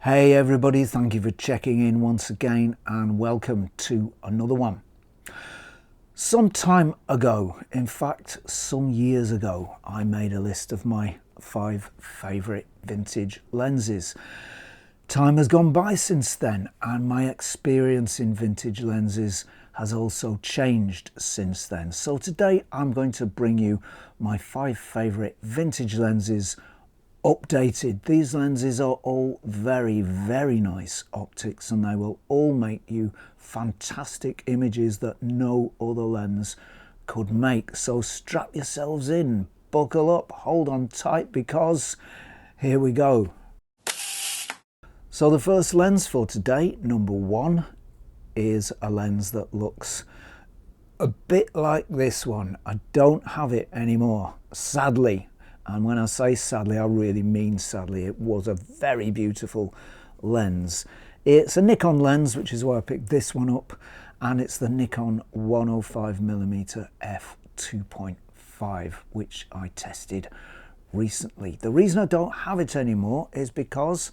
Hey everybody, thank you for checking in once again and welcome to another one. Some time ago, in fact some years ago, I made a list of my 5 favourite vintage lenses. Time has gone by since then and my experience in vintage lenses has also changed since then. So today I'm going to bring you my 5 favourite vintage lenses updated. These lenses are all very nice optics and they will all make you fantastic images that no other lens could make. So strap yourselves in, buckle up, hold on tight, because here we go. So the first lens for today, number 1, is a lens that looks a bit like this one. I don't have it anymore, sadly. And when I say sadly, I really mean sadly. It was a very beautiful lens. It's a Nikon lens, which is why I picked this one up, and it's the Nikon 105mm f2.5, which I tested recently. The reason I don't have it anymore is because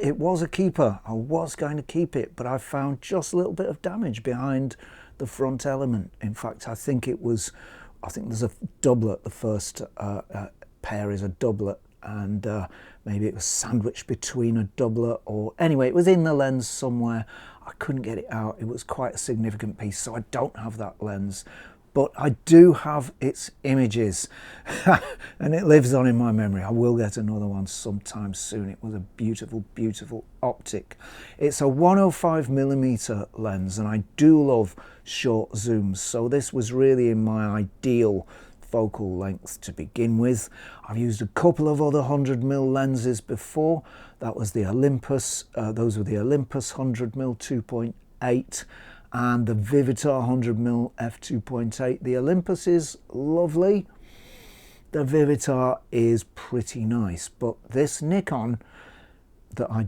it was a keeper. I was going to keep it, but I found just a little bit of damage behind the front element. In fact, I think there's a doublet. The first pair is a doublet, and maybe it was sandwiched between a doublet, or anyway, it was in the lens somewhere. I couldn't get it out. It was quite a significant piece, so I don't have that lens, but I do have its images and it lives on in my memory. I will get another one sometime soon. It was a beautiful optic. It's a 105mm lens and I do love short zooms, so this was really in my ideal focal length to begin with. I've used a couple of other 100mm lenses before. That was the Olympus, those were the Olympus 100mm 2.8 and the Vivitar 100mm f2.8. The Olympus is lovely, the Vivitar is pretty nice, but this Nikon that I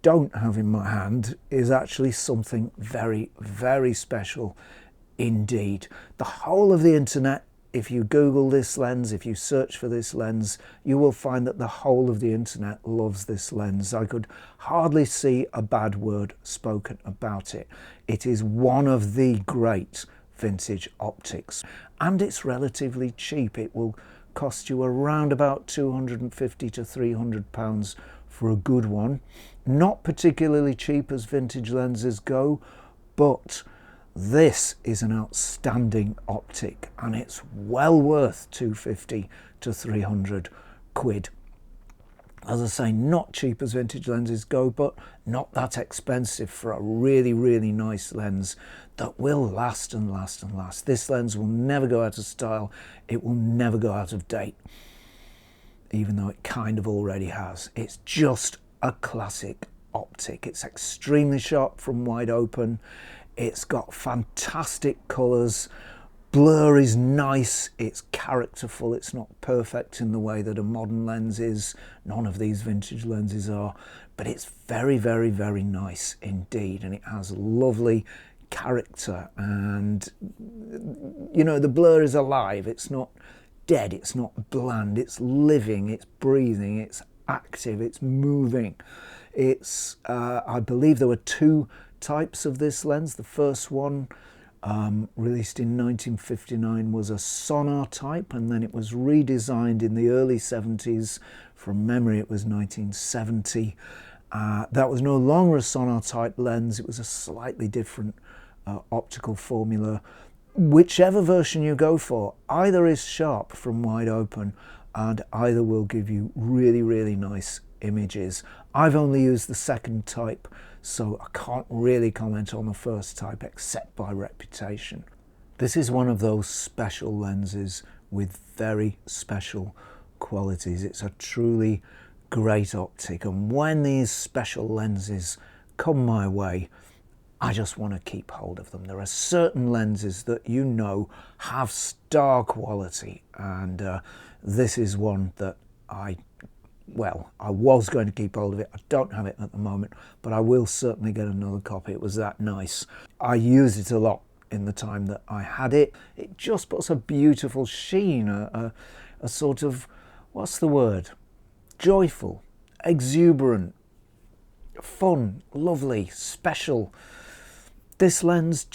don't have in my hand is actually something very special indeed. The whole of the internet, if you Google this lens, if you search for this lens, you will find that the whole of the internet loves this lens. I could hardly see a bad word spoken about it. It is one of the great vintage optics, and it's relatively cheap. It will cost you around about £250 to £300 for a good one. Not particularly cheap as vintage lenses go, but this is an outstanding optic and it's well worth 250 to 300 quid. As I say, not cheap as vintage lenses go, but not that expensive for a really nice lens that will last and last and last. This lens will never go out of style. It will never go out of date, even though it kind of already has. It's just a classic optic. It's extremely sharp from wide open. It's got fantastic colours. Blur is nice. It's characterful. It's not perfect in the way that a modern lens is. None of these vintage lenses are, but it's very nice indeed, and it has lovely character. And you know, the blur is alive. It's not dead. It's not bland. It's living. It's breathing. It's active. It's moving. It's I believe there were 2 types of this lens. The first one, released in 1959, was a sonar type, and then it was redesigned in the early 70s. From memory, it was 1970. That was no longer a sonar type lens. It was a slightly different optical formula. Whichever version you go for, either is sharp from wide open and either will give you really nice images. I've only used the second type, so I can't really comment on the first type except by reputation. This is one of those special lenses with very special qualities. It's a truly great optic, and when these special lenses come my way, I just want to keep hold of them. There are certain lenses that you know have star quality, and this is one that I was going to keep hold of it. I don't have it at the moment, but I will certainly get another copy. It was that nice. I used it a lot in the time that I had it. It just puts a beautiful sheen, a sort of, what's the word? Joyful, exuberant, fun, lovely, special. This lens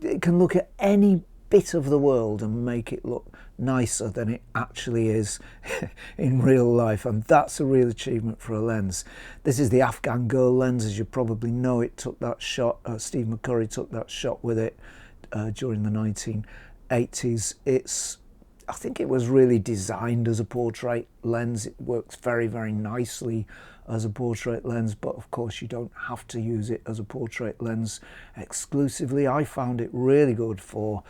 it can look at any bit of the world and make it look nicer than it actually is in real life, and that's a real achievement for a lens. This is the Afghan Girl lens, as you probably know. It took that shot, Steve McCurry took that shot with it during the 1980s. I think it was really designed as a portrait lens. It works very, very nicely as a portrait lens, but of course you don't have to use it as a portrait lens exclusively. I found it really good for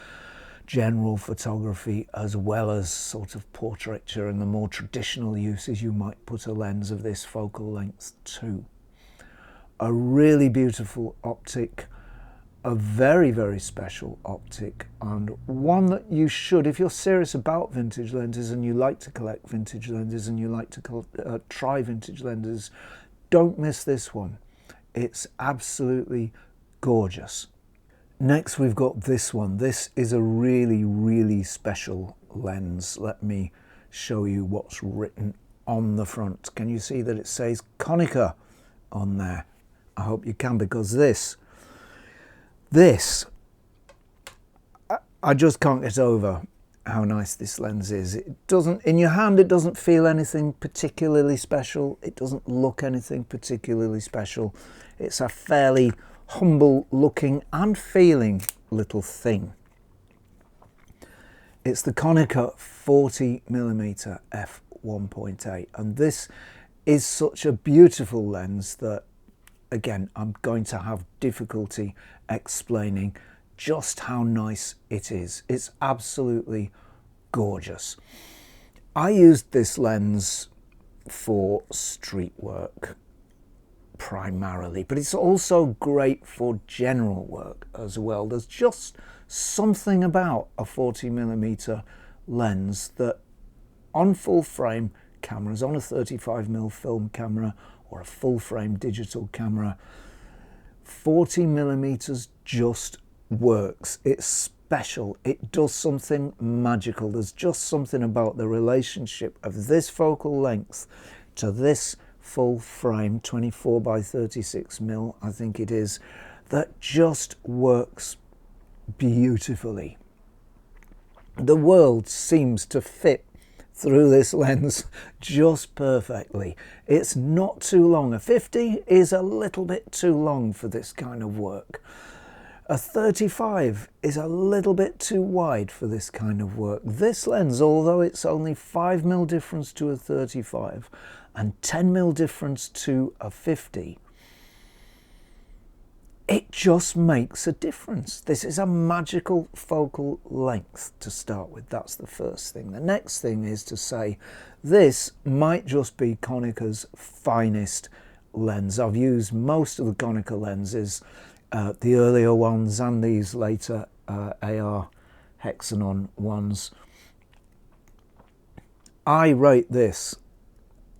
general photography as well as sort of portraiture and the more traditional uses you might put a lens of this focal length to. A really beautiful optic, a very, very special optic, and one that you should, if you're serious about vintage lenses and you like to collect vintage lenses and you like to try vintage lenses, don't miss this one. It's absolutely gorgeous. Next we've got this one. This is a really, really special lens. Let me show you what's written on the front. Can you see that it says Konica on there? I hope you can, because this, I just can't get over how nice this lens is. It doesn't, in your hand, it doesn't feel anything particularly special. It doesn't look anything particularly special. It's a fairly humble looking and feeling little thing. It's the Konica 40mm f1.8, and this is such a beautiful lens that, again, I'm going to have difficulty explaining just how nice it is. It's absolutely gorgeous. I used this lens for street work primarily, but it's also great for general work as well. There's just something about a 40mm lens that on full frame cameras, on a 35mm film camera or a full frame digital camera, 40mm just works. It's special. It does something magical. There's just something about the relationship of this focal length to this full frame 24x36mm, I think it is, that just works beautifully. The world seems to fit through this lens just perfectly. It's not too long. A 50 is a little bit too long for this kind of work. A 35 is a little bit too wide for this kind of work. This lens, although it's only 5mm difference to a 35 and 10mm difference to a 50, it just makes a difference. This is a magical focal length to start with. That's the first thing. The next thing is to say this might just be Konica's finest lens. I've used most of the Konica lenses, the earlier ones and these later AR Hexanon ones. I rate this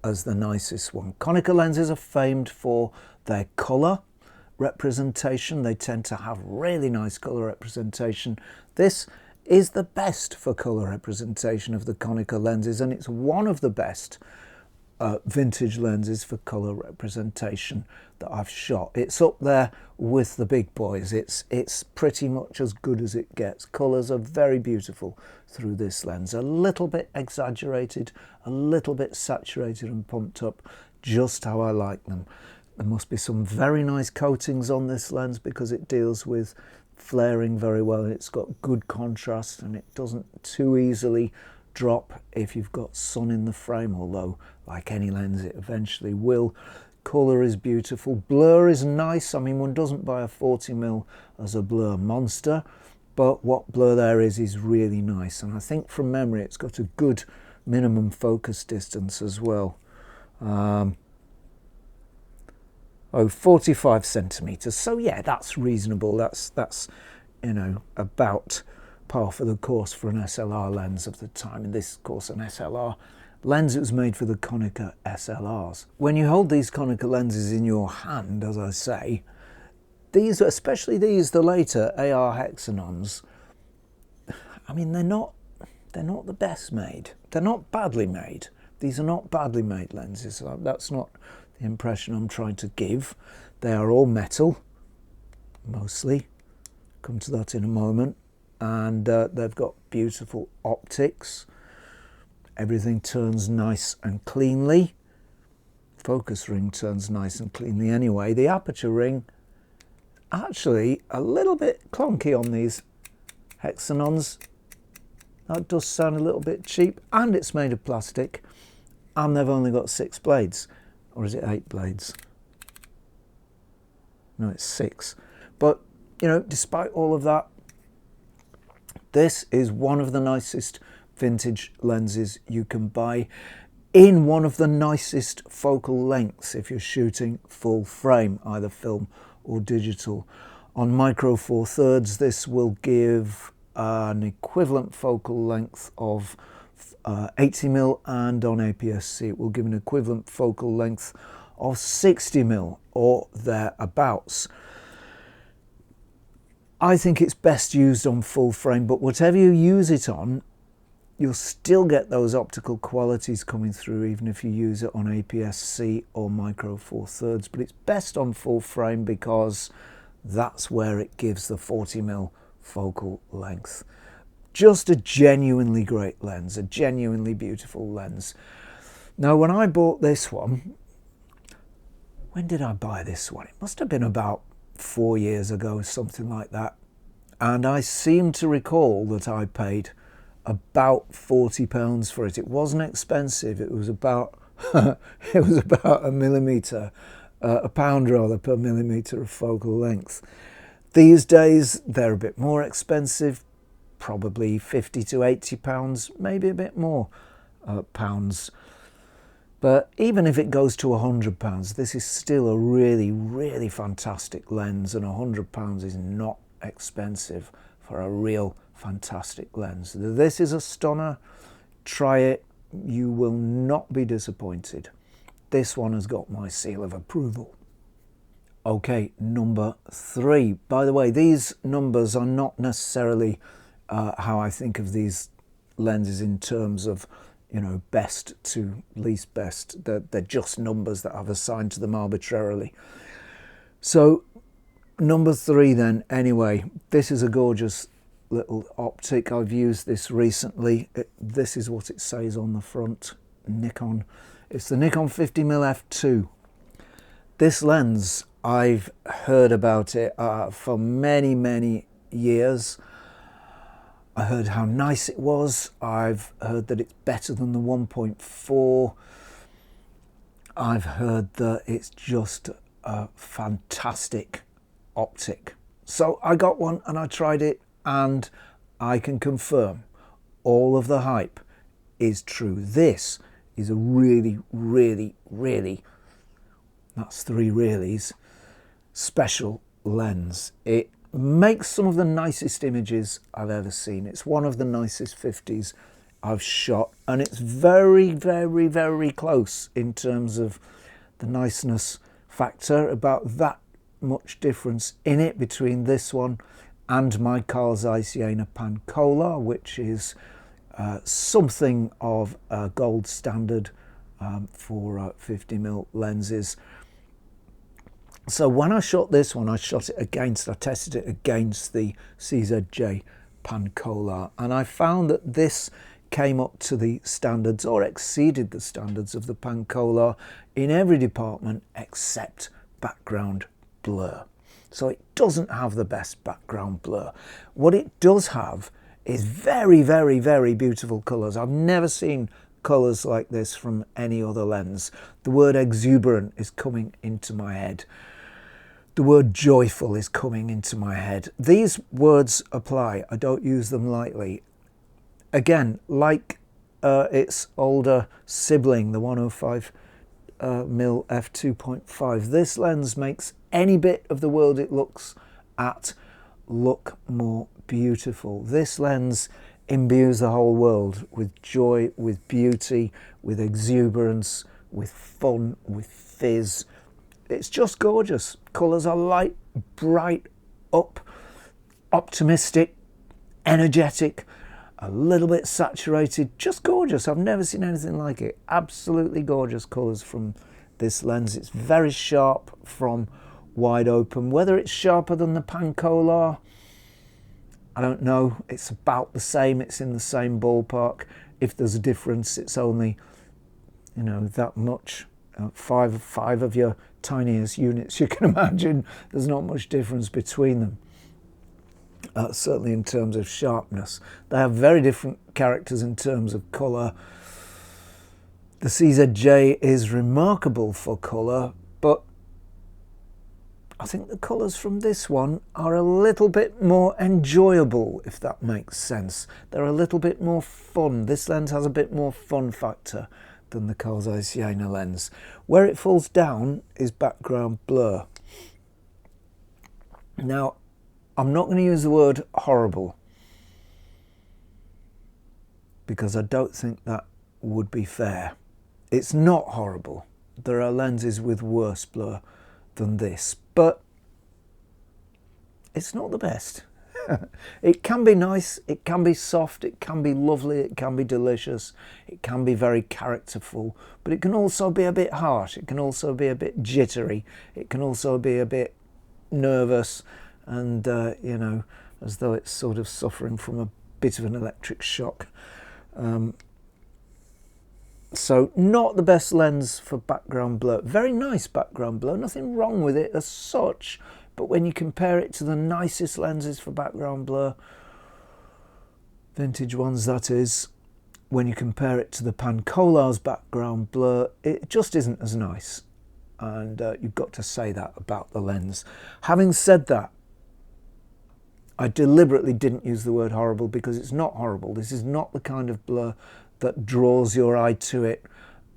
as the nicest one. Konica lenses are famed for their colour representation. They tend to have really nice colour representation. This is the best for colour representation of the Konica lenses, and it's one of the best vintage lenses for colour representation that I've shot. It's up there with the big boys. It's pretty much as good as it gets. Colours are very beautiful through this lens. A little bit exaggerated, a little bit saturated and pumped up, just how I like them. There must be some very nice coatings on this lens because it deals with flaring very well, and it's got good contrast, and it doesn't too easily drop if you've got sun in the frame, although like any lens it eventually will. Colour is beautiful. Blur is nice. I mean, one doesn't buy a 40mm as a blur monster, but what blur there is really nice, and I think from memory it's got a good minimum focus distance as well. 45 centimeters. So yeah, that's reasonable. That's you know, about par for the course for an SLR lens of the time. In this, of course, an SLR lens. It was made for the Konica SLRs. When you hold these Konica lenses in your hand, as I say, these, especially these, the later AR Hexanons, I mean, they're not the best made. They're not badly made. These are not badly made lenses. That's not the impression I'm trying to give. They are all metal, mostly. Come to that in a moment. And they've got beautiful optics. Everything turns nice and cleanly. Focus ring turns nice and cleanly anyway. The aperture ring, actually a little bit clunky on these hexanons. That does sound a little bit cheap, and it's made of plastic, and they've only got 6 blades. Or is it 8 blades? No, it's 6. But, you know, despite all of that, this is one of the nicest vintage lenses you can buy in one of the nicest focal lengths if you're shooting full frame, either film or digital. On micro four thirds, this will give an equivalent focal length of 80mm, and on APS-C it will give an equivalent focal length of 60mm or thereabouts. I think it's best used on full frame, but whatever you use it on, you'll still get those optical qualities coming through even if you use it on APS-C or micro four thirds. But it's best on full frame because that's where it gives the 40mm focal length. Just a genuinely great lens, a genuinely beautiful lens. Now, when I bought this one, when did I buy this one? It must have been about 4 years ago, something like that. And I seem to recall that I paid about £40 for it. It wasn't expensive. It was about it was about a pound rather per millimeter of focal length. These days they're a bit more expensive, probably 50 to 80 pounds, maybe a bit more pounds. But even if it goes to £100, this is still a really, really fantastic lens, and £100 is not expensive for a real fantastic lens. This is a stunner. Try it. You will not be disappointed. This one has got my seal of approval. Okay, number 3. By the way, these numbers are not necessarily how I think of these lenses in terms of, you know, best to least best. They're just numbers that I've assigned to them arbitrarily. So number 3 then, anyway, this is a gorgeous little optic. I've used this recently. This is what it says on the front. Nikon. It's the Nikon 50mm f2. This lens, I've heard about it for many, many years. I heard how nice it was. I've heard that it's better than the 1.4. I've heard that it's just a fantastic optic. So I got one and I tried it, and I can confirm all of the hype is true. This is a really, really, really, that's 3 reallys, special lens. It makes some of the nicest images I've ever seen. It's one of the nicest 50s I've shot, and it's very, very, very close in terms of the niceness factor. About that much difference in it between this one and my Carl Zeiss Pankola, which is something of a gold standard for 50mm lenses. So when I shot this one, I tested it against the CZJ Pankola, and I found that this came up to the standards, or exceeded the standards, of the Pankola in every department except background blur. So it doesn't have the best background blur. What it does have is very, very, very beautiful colours. I've never seen colours like this from any other lens. The word exuberant is coming into my head. The word joyful is coming into my head. These words apply. I don't use them lightly. Again, like its older sibling, the 105mm f2.5, this lens makes any bit of the world it looks at look more beautiful. This lens imbues the whole world with joy, with beauty, with exuberance, with fun, with fizz. It's just gorgeous. Colours are light, bright, optimistic, energetic, a little bit saturated, just gorgeous. I've never seen anything like it. Absolutely gorgeous colours from this lens. It's very sharp from wide open. Whether it's sharper than the Pankolar, I don't know. It's about the same. It's in the same ballpark. If there's a difference, it's only, you know, that much. Five of your tiniest units you can imagine. There's not much difference between them. Certainly in terms of sharpness. They have very different characters in terms of colour. The CZJ is remarkable for colour, but I think the colours from this one are a little bit more enjoyable, if that makes sense. They're a little bit more fun. This lens has a bit more fun factor than the Carl Zeiss Jena lens. Where it falls down is background blur. Now, I'm not going to use the word horrible, because I don't think that would be fair. It's not horrible. There are lenses with worse blur than this, but it's not the best. It can be nice, it can be soft, it can be lovely, it can be delicious, it can be very characterful, but it can also be a bit harsh, it can also be a bit jittery, it can also be a bit nervous and, you know, as though it's sort of suffering from a bit of an electric shock. So not the best lens for background blur. Very nice background blur, nothing wrong with it as such, but when you compare it to the nicest lenses for background blur, vintage ones that is, when you compare it to the Pankolar's background blur, it just isn't as nice. And you've got to say that about the lens. Having said that, I deliberately didn't use the word horrible because it's not horrible. This is not the kind of blur that draws your eye to it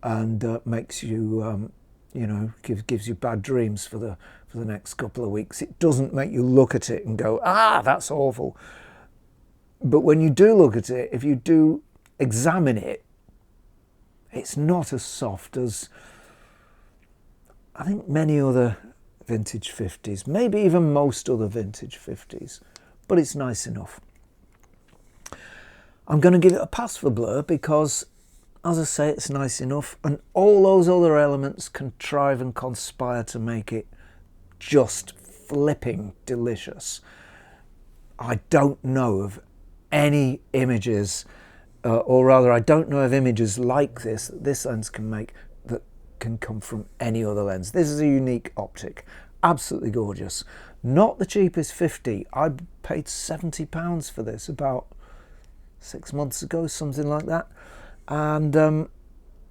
and makes you, you know, gives you bad dreams for the next couple of weeks. It doesn't make you look at it and go, ah, that's awful. But when you do look at it, if you do examine it, it's not as soft as I think many other vintage 50s, maybe even most other vintage 50s, but it's nice enough. I'm going to give it a pass for blur because, as I say, it's nice enough, and all those other elements contrive and conspire to make it just flipping delicious. I don't know of any images, or rather I don't know of images like this that this lens can make that can come from any other lens. This is a unique optic, absolutely gorgeous. Not the cheapest 50. I paid £70 for this about 6 months ago, something like that, and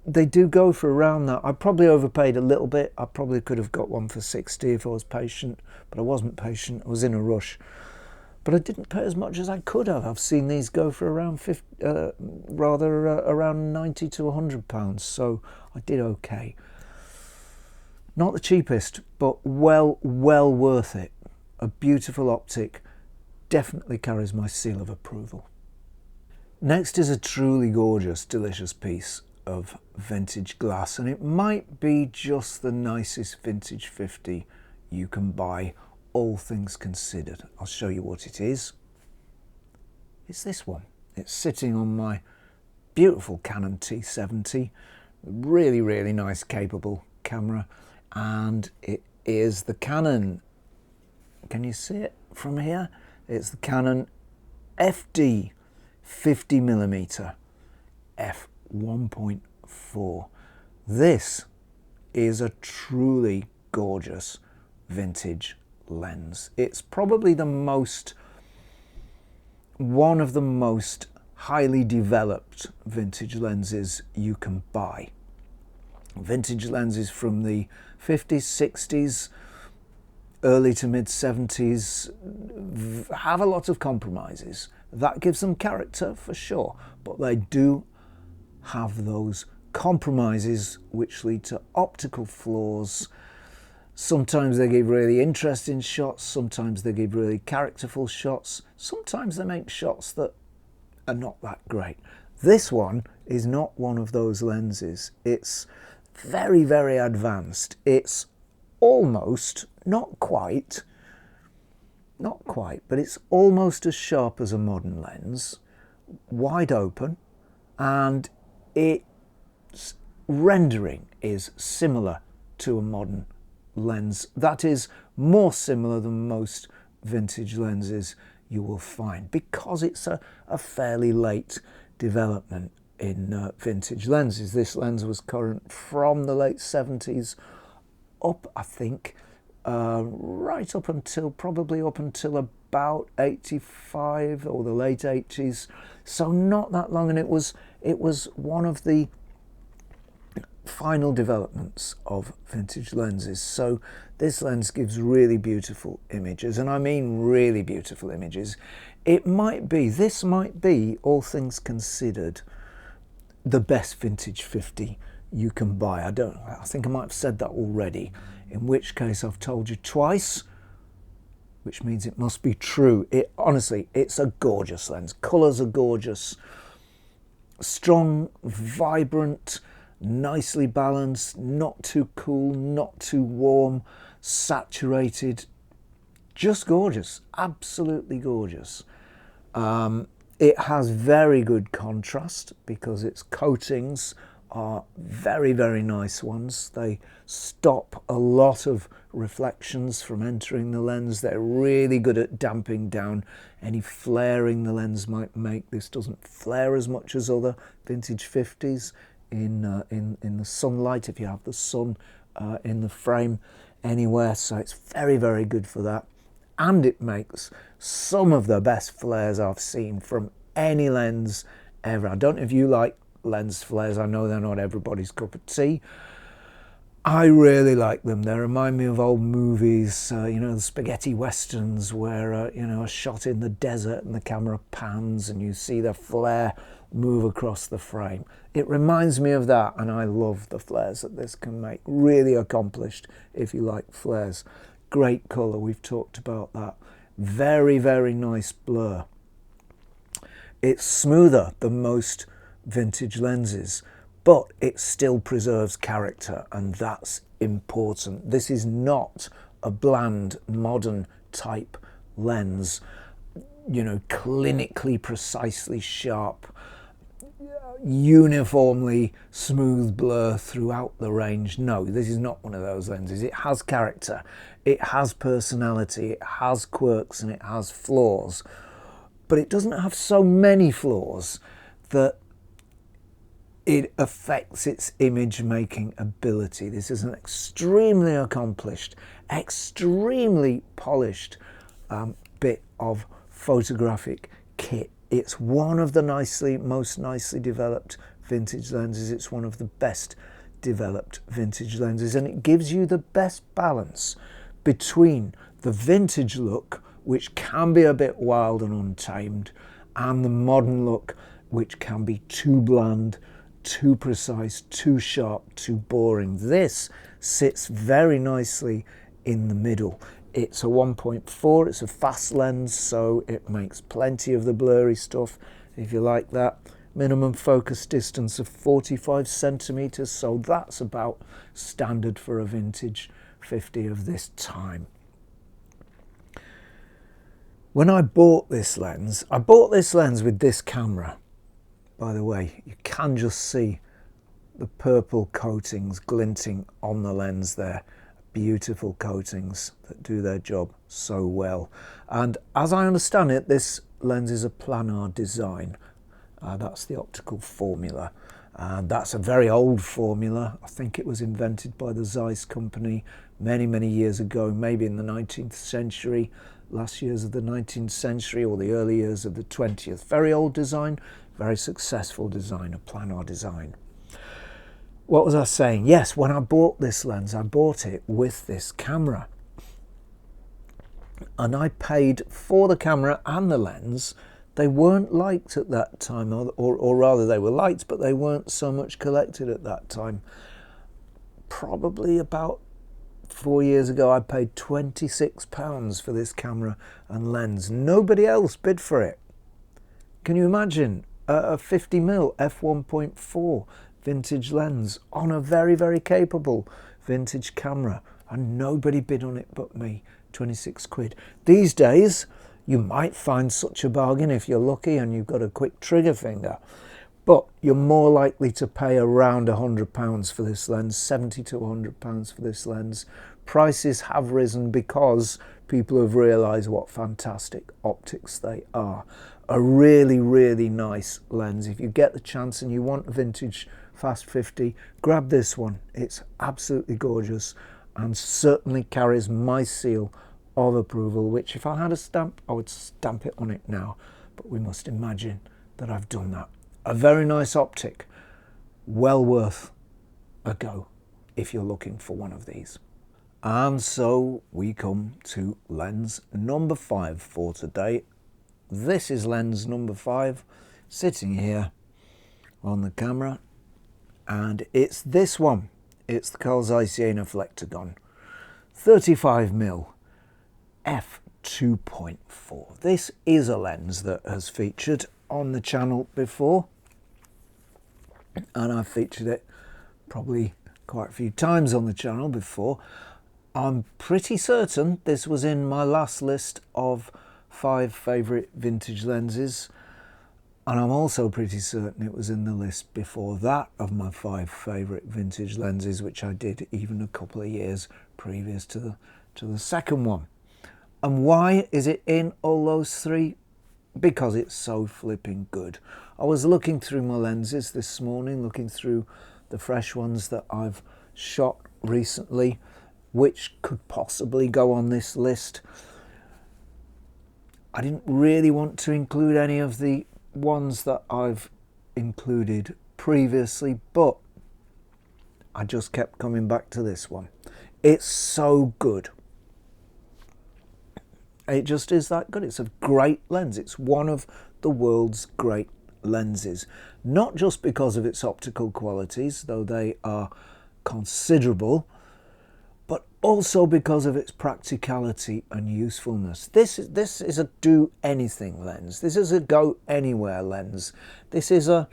they do go for around that. I probably overpaid a little bit. I probably could have got one for 60 if I was patient, but I wasn't patient. I was in a rush, but I didn't pay as much as I could have. I've seen these go for around around 90 to £100, so I did okay. Not the cheapest, but well worth it. A beautiful optic, definitely carries my seal of approval. Next is a truly gorgeous, delicious piece of vintage glass, and it might be just the nicest vintage 50 you can buy, all things considered. I'll show you what it is. It's this one. It's sitting on my beautiful Canon T70, really nice, capable camera, and it is the Canon, can you see it from here? It's the Canon FD 50mm f1.4. This is a truly gorgeous vintage lens. It's probably one of the most highly developed vintage lenses you can buy. Vintage lenses from the 50s, 60s, early to mid 70s have a lot of compromises. That gives them character for sure, but they do have those compromises which lead to optical flaws. Sometimes they give really interesting shots, sometimes they give really characterful shots, sometimes they make shots that are not that great. This one is not one of those lenses. It's very advanced. It's almost, not quite, but it's almost as sharp as a modern lens, wide open, and its rendering is similar to a modern lens that is more similar than most vintage lenses you will find, because it's a fairly late development in vintage lenses. This lens was current from the late 70s up, I think, right up until probably up until about 85 or the late 80s, so not that long, and it was one of the final developments of vintage lenses. So this lens gives really beautiful images, and I mean really beautiful images. This might be, all things considered, the best vintage 50 you can buy. I think I might have said that already, in which case I've told you twice, which means it must be true. Honestly, it's a gorgeous lens. Colours are gorgeous, strong, vibrant, nicely balanced, not too cool, not too warm, saturated, just gorgeous, absolutely gorgeous. It has very good contrast because its coatings are very, very nice ones. They stop a lot of reflections from entering the lens. They're really good at damping down any flaring the lens might make. This doesn't flare as much as other vintage 50s in the sunlight, if you have the sun in the frame anywhere, so it's very, very good for that. And it makes some of the best flares I've seen from any lens ever. I don't know if you like lens flares. I know they're not everybody's cup of tea. I really like them. They remind me of old movies, you know, the spaghetti westerns where, you know, a shot in the desert and the camera pans and you see the flare move across the frame. It reminds me of that, and I love the flares that this can make. Really accomplished if you like flares. Great colour, we've talked about that. Very, very nice blur. It's smoother than most vintage lenses, but it still preserves character, and that's important. This is not a bland, modern type lens, you know, clinically precisely sharp, uniformly smooth blur throughout the range. No, this is not one of those lenses. It has character, it has personality, it has quirks, and it has flaws, but it doesn't have so many flaws that it affects its image making ability. This is an extremely accomplished, extremely polished bit of photographic kit. It's one of the most nicely developed vintage lenses. It's one of the best developed vintage lenses, and it gives you the best balance between the vintage look, which can be a bit wild and untamed, and the modern look, which can be too bland, too precise, too sharp, too boring. This sits very nicely in the middle. It's a 1.4, it's a fast lens, so it makes plenty of the blurry stuff, if you like that. Minimum focus distance of 45 centimeters, so that's about standard for a vintage 50 of this time. When I bought this lens with this camera. By the way, you can just see the purple coatings glinting on the lens there. Beautiful coatings that do their job so well. And as I understand it, this lens is a planar design. That's the optical formula. That's a very old formula. I think it was invented by the Zeiss company many, many years ago, maybe in the 19th century, last years of the 19th century or the early years of the 20th. Very old design, very successful design, a planar design. What was I saying? Yes, when I bought this lens, I bought it with this camera. And I paid for the camera and the lens. They weren't liked at that time, or rather they were liked, but they weren't so much collected at that time. Probably about 4 years ago, I paid £26 for this camera and lens. Nobody else bid for it. Can you imagine a 50mm f1.4 vintage lens on a very, very capable vintage camera, and nobody bid on it but me? 26 quid. These days, you might find such a bargain if you're lucky and you've got a quick trigger finger. but you're more likely to pay around £100 for this lens, £70 to £100 for this lens. Prices have risen because people have realised what fantastic optics they are. A really, really nice lens. If you get the chance and you want a vintage Fast 50, grab this one. It's absolutely gorgeous and certainly carries my seal of approval, which if I had a stamp, I would stamp it on it now. But we must imagine that I've done that. A very nice optic, well worth a go if you're looking for one of these. And so we come to lens number 5 for today. This is lens number 5 sitting here on the camera, and it's this one. It's the Carl Zeiss Jena Flektogon 35mm f2.4. This is a lens that has featured on the channel before, and I've featured it probably quite a few times on the channel before. I'm pretty certain this was in my last list of 5 favourite vintage lenses, and I'm also pretty certain it was in the list before that of my 5 favourite vintage lenses, which I did even a couple of years previous to the second one. And why is it in all those 3? Because it's so flipping good. I was looking through my lenses this morning, looking through the fresh ones that I've shot recently, which could possibly go on this list. I didn't really want to include any of the ones that I've included previously, but I just kept coming back to this one. It's so good. It just is that good. It's a great lens. It's one of the world's great lenses, not just because of its optical qualities, though they are considerable, but also because of its practicality and usefulness. This is a do anything lens. This is a go anywhere lens. This is a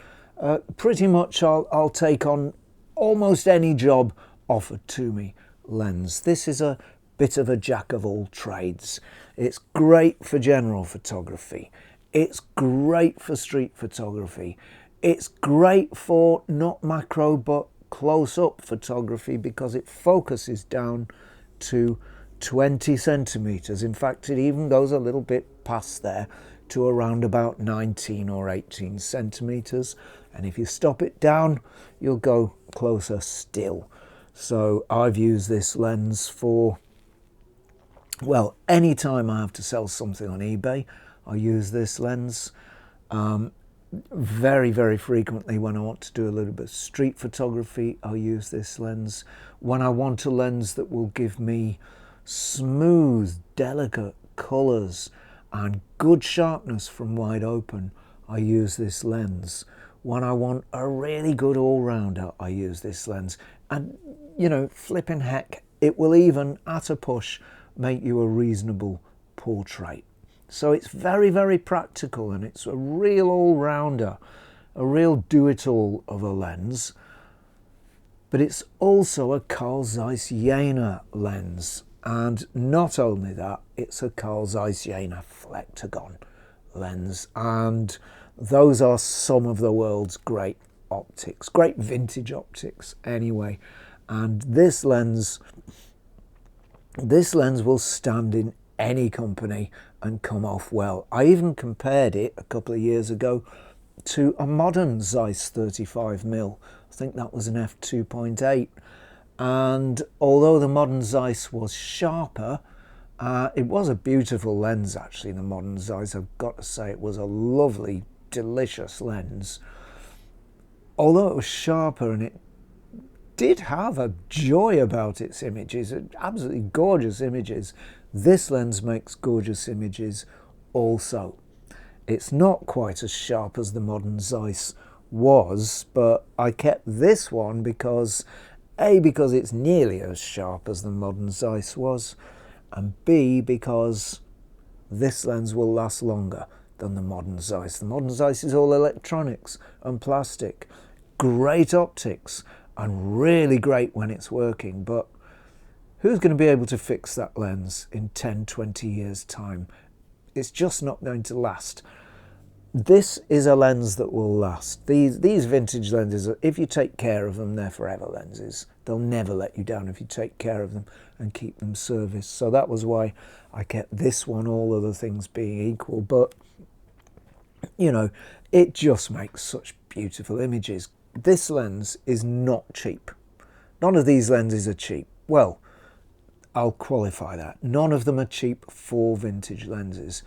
pretty much I'll take on almost any job offered to me lens. This is a bit of a jack of all trades. It's great for general photography. It's great for street photography. It's great for not macro but close-up photography because it focuses down to 20 centimeters. In fact, it even goes a little bit past there to around about 19 or 18 centimeters. And if you stop it down, you'll go closer still. So I've used this lens for, well, anytime I have to sell something on eBay, I use this lens. Very, very frequently when I want to do a little bit of street photography, I'll use this lens. When I want a lens that will give me smooth, delicate colours and good sharpness from wide open, I use this lens. When I want a really good all-rounder, I use this lens. And, you know, flipping heck, it will even, at a push, make you a reasonable portrait. So it's very, very practical, and it's a real all-rounder, a real do-it-all of a lens. But it's also a Carl Zeiss Jena lens. And not only that, it's a Carl Zeiss Jena Flektogon lens. And those are some of the world's great optics, great vintage optics anyway. And this lens will stand in any company and come off well. I even compared it a couple of years ago to a modern Zeiss 35mm. I think that was an f2.8. And although the modern Zeiss was sharper, it was a beautiful lens actually, the modern Zeiss. I've got to say it was a lovely, delicious lens. Although it was sharper and it did have a joy about its images, absolutely gorgeous images. This lens makes gorgeous images also. It's not quite as sharp as the modern Zeiss was, but I kept this one because A, because it's nearly as sharp as the modern Zeiss was, and B, because this lens will last longer than the modern Zeiss. The modern Zeiss is all electronics and plastic. Great optics and really great when it's working, but who's going to be able to fix that lens in 10, 20 years' time? It's just not going to last. This is a lens that will last. These vintage lenses, if you take care of them, they're forever lenses. They'll never let you down if you take care of them and keep them serviced. So that was why I kept this one, all other things being equal. But, you know, it just makes such beautiful images. This lens is not cheap. None of these lenses are cheap. Well, I'll qualify that. None of them are cheap for vintage lenses.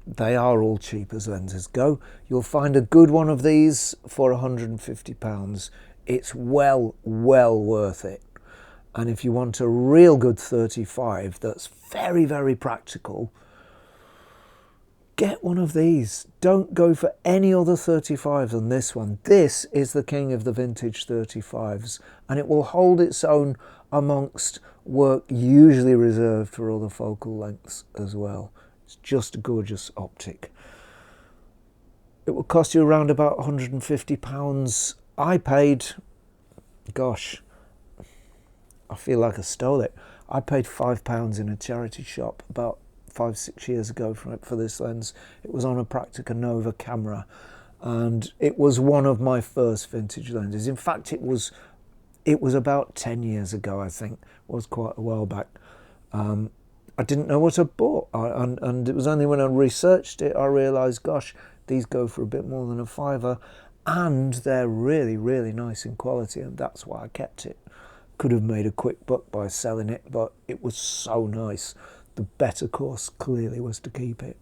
They are all cheap as lenses go. You'll find a good one of these for £150. It's well worth it. And if you want a real good 35 that's very, very practical, get one of these. Don't go for any other 35 than this one. This is the king of the vintage 35s, and it will hold its own amongst work usually reserved for other focal lengths as well. It's just a gorgeous optic. It will cost you around about £150. I paid, gosh, I feel like I stole it. I paid £5 in a charity shop about 5-6 years ago for this lens. It was on a Praktica Nova camera, and it was one of my first vintage lenses. In fact, it was about 10 years ago, I think. It was quite a while back. I didn't know what I bought, and it was only when I researched it I realised, gosh, these go for a bit more than a £5, and they're really, really nice in quality, and that's why I kept it. Could have made a quick buck by selling it, but it was so nice. The better course clearly was to keep it.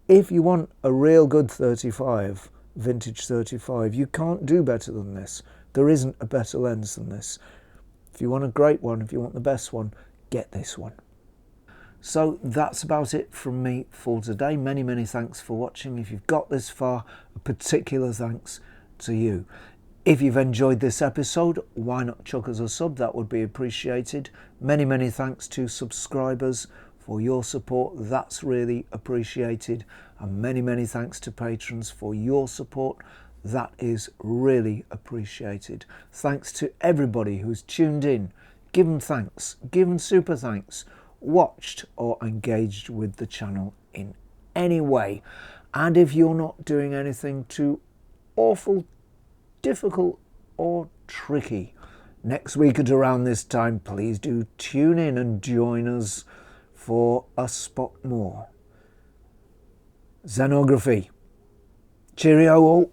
If you want a real good 35, vintage 35, you can't do better than this. There isn't a better lens than this. If you want a great one, if you want the best one, get this one. So that's about it from me for today. Many, many thanks for watching. If you've got this far, a particular thanks to you. If you've enjoyed this episode, why not chuck us a sub? That would be appreciated. Many, many thanks to subscribers for your support. That's really appreciated. And many, many thanks to patrons for your support. That is really appreciated. Thanks to everybody who's tuned in, given thanks, given super thanks, watched or engaged with the channel in any way. And if you're not doing anything too awful, difficult or tricky, next week at around this time, please do tune in and join us for a spot more Zenography. Cheerio all.